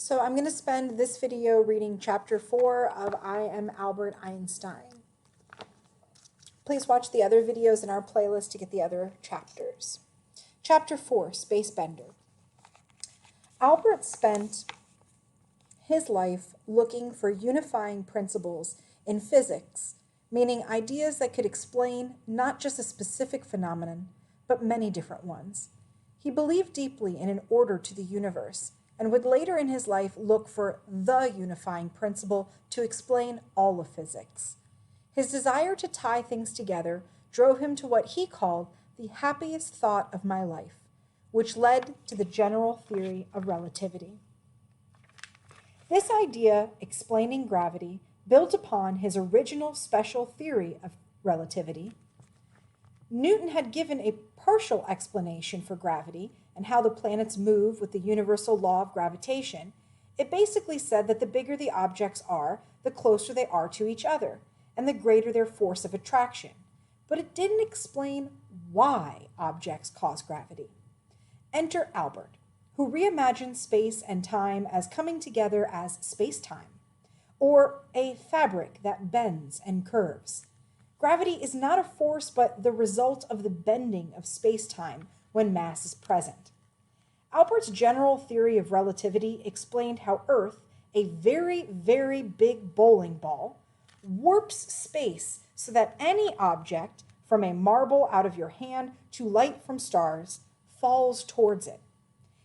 So I'm going to spend this video reading chapter 4 of I Am Albert Einstein. Please watch the other videos in our playlist to get the other chapters. Chapter 4, Space Bender. Albert spent his life looking for unifying principles in physics, meaning ideas that could explain not just a specific phenomenon, but many different ones. He believed deeply in an order to the universe, and would later in his life look for the unifying principle to explain all of physics. His desire to tie things together drove him to what he called the happiest thought of my life, which led to the general theory of relativity. This idea, explaining gravity, built upon his original special theory of relativity. Newton had given a partial explanation for gravity and how the planets move with the universal law of gravitation. It basically said that the bigger the objects are, the closer they are to each other, and the greater their force of attraction. But it didn't explain why objects cause gravity. Enter Albert, who reimagined space and time as coming together as space-time, or a fabric that bends and curves. Gravity is not a force, but the result of the bending of space-time when mass is present. Albert's general theory of relativity explained how Earth, a very, very big bowling ball, warps space so that any object, from a marble out of your hand to light from stars, falls towards it.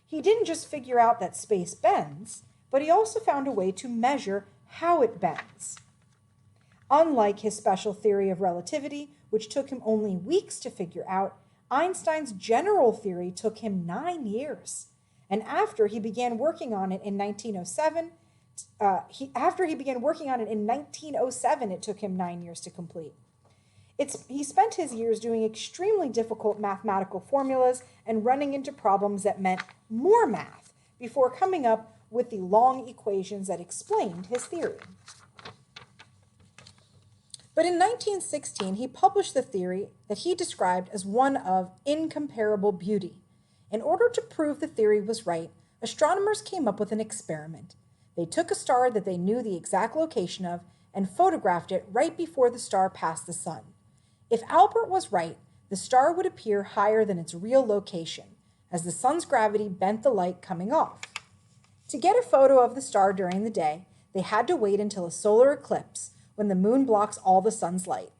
He didn't just figure out that space bends, but he also found a way to measure how it bends. Unlike his special theory of relativity, which took him only weeks to figure out, Einstein's general theory took him 9 years. And after he began working on it in 1907, it took him 9 years to complete. He spent his years doing extremely difficult mathematical formulas and running into problems that meant more math before coming up with the long equations that explained his theory. But in 1916, he published the theory that he described as one of incomparable beauty. In order to prove the theory was right, astronomers came up with an experiment. They took a star that they knew the exact location of and photographed it right before the star passed the sun. If Albert was right, the star would appear higher than its real location, as the sun's gravity bent the light coming off. To get a photo of the star during the day, they had to wait until a solar eclipse, when the moon blocks all the sun's light.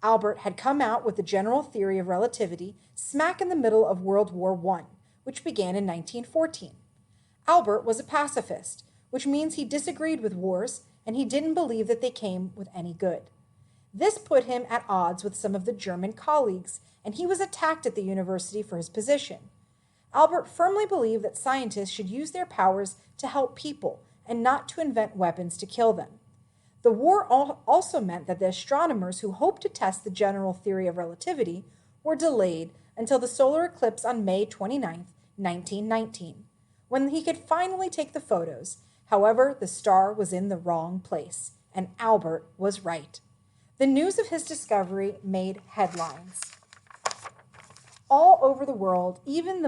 Albert had come out with the general theory of relativity smack in the middle of World War I, which began in 1914. Albert was a pacifist, which means he disagreed with wars and he didn't believe that they came with any good. This put him at odds with some of the German colleagues, and he was attacked at the university for his position. Albert firmly believed that scientists should use their powers to help people and not to invent weapons to kill them. The war also meant that the astronomers who hoped to test the general theory of relativity were delayed until the solar eclipse on May 29, 1919, when he could finally take the photos. However, the star was in the wrong place, and Albert was right. The news of his discovery made headlines. All over the world, even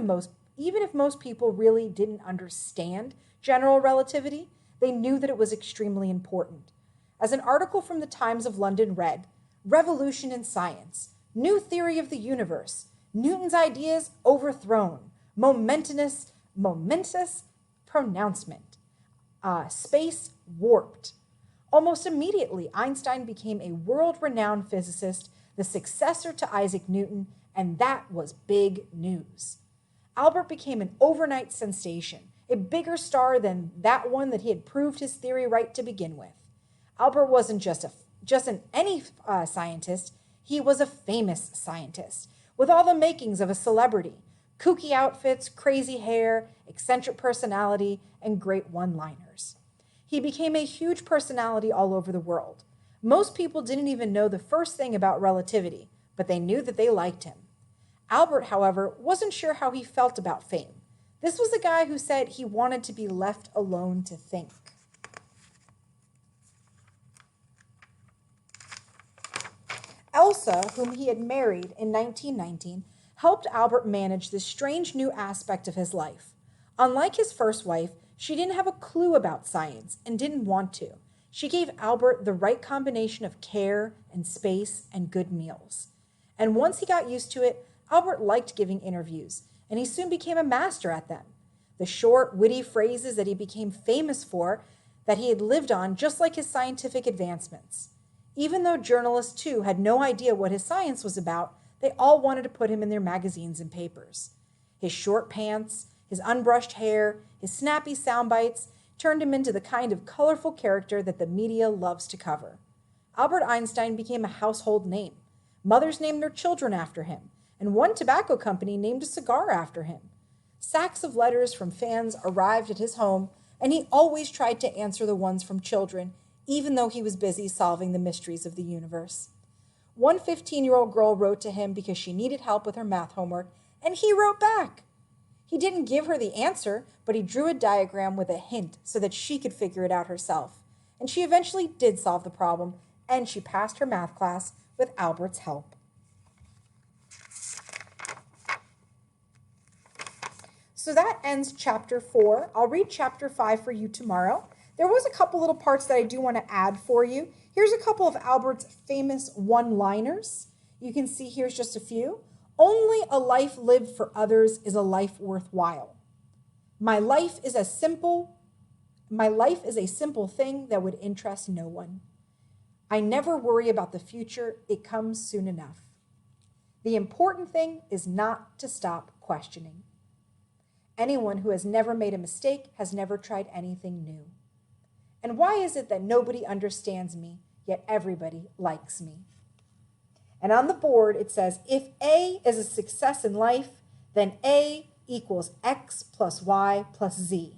if most people really didn't understand general relativity, they knew that it was extremely important. As an article from the Times of London read, "Revolution in Science, New Theory of the Universe, Newton's Ideas Overthrown, Momentous Pronouncement, Space Warped." Almost immediately, Einstein became a world-renowned physicist, the successor to Isaac Newton, and that was big news. Albert became an overnight sensation, a bigger star than that one that he had proved his theory right to begin with. Albert wasn't just any scientist, he was a famous scientist, with all the makings of a celebrity: kooky outfits, crazy hair, eccentric personality, and great one-liners. He became a huge personality all over the world. Most people didn't even know the first thing about relativity, but they knew that they liked him. Albert, however, wasn't sure how he felt about fame. This was a guy who said he wanted to be left alone to think. Elsa, whom he had married in 1919, helped Albert manage this strange new aspect of his life. Unlike his first wife, She didn't have a clue about science and didn't want to. She gave Albert the right combination of care and space and good meals. And once he got used to it, Albert liked giving interviews, and he soon became a master at them. The short, witty phrases that he became famous for that he had lived on just like his scientific advancements. Even though journalists, too, had no idea what his science was about, they all wanted to put him in their magazines and papers. His short pants, his unbrushed hair, his snappy sound bites turned him into the kind of colorful character that the media loves to cover. Albert Einstein became a household name. Mothers named their children after him, and one tobacco company named a cigar after him. Sacks of letters from fans arrived at his home, and he always tried to answer the ones from children, even though he was busy solving the mysteries of the universe. One 15-year-old girl wrote to him because she needed help with her math homework, and he wrote back. He didn't give her the answer, but he drew a diagram with a hint so that she could figure it out herself. And she eventually did solve the problem, and she passed her math class with Albert's help. So that ends chapter 4. I'll read chapter 5 for you tomorrow. There was a couple little parts that I do want to add for you. Here's a couple of Albert's famous one-liners. You can see here's just a few. Only a life lived for others is a life worthwhile. My life is a simple thing that would interest no one. I never worry about the future. It comes soon enough. The important thing is not to stop questioning. Anyone who has never made a mistake has never tried anything new. And why is it that nobody understands me, yet everybody likes me? And on the board, it says, if A is a success in life, then A equals X plus Y plus Z.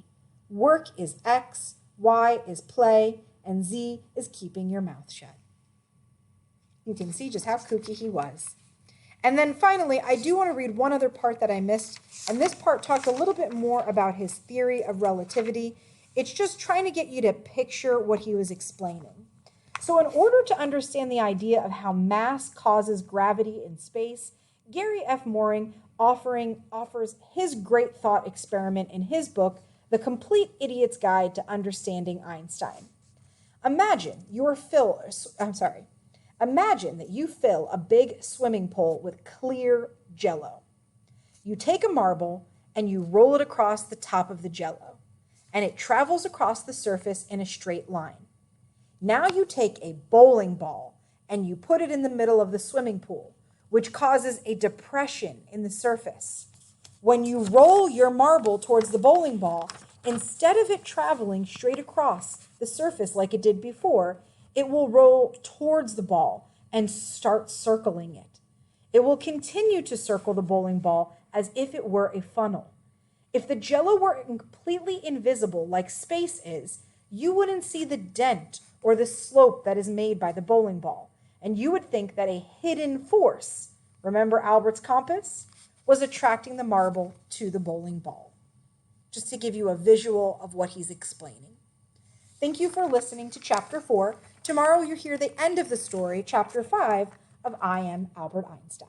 Work is X, Y is play, and Z is keeping your mouth shut. You can see just how kooky he was. And then finally, I do want to read one other part that I missed. And this part talked a little bit more about his theory of relativity. It's just trying to get you to picture what he was explaining. So in order to understand the idea of how mass causes gravity in space, Gary F. Moring offers his great thought experiment in his book, The Complete Idiot's Guide to Understanding Einstein. Imagine that you fill a big swimming pool with clear Jell-O. You take a marble and you roll it across the top of the Jell-O, and it travels across the surface in a straight line. Now you take a bowling ball and you put it in the middle of the swimming pool, which causes a depression in the surface. When you roll your marble towards the bowling ball, instead of it traveling straight across the surface like it did before, it will roll towards the ball and start circling it. It will continue to circle the bowling ball as if it were a funnel. If the Jell-O were completely invisible like space is, you wouldn't see the dent or the slope that is made by the bowling ball, and you would think that a hidden force, remember Albert's compass, was attracting the marble to the bowling ball. Just to give you a visual of what he's explaining. Thank you for listening to Chapter 4. Tomorrow you'll hear the end of the story, Chapter 5 of I Am Albert Einstein.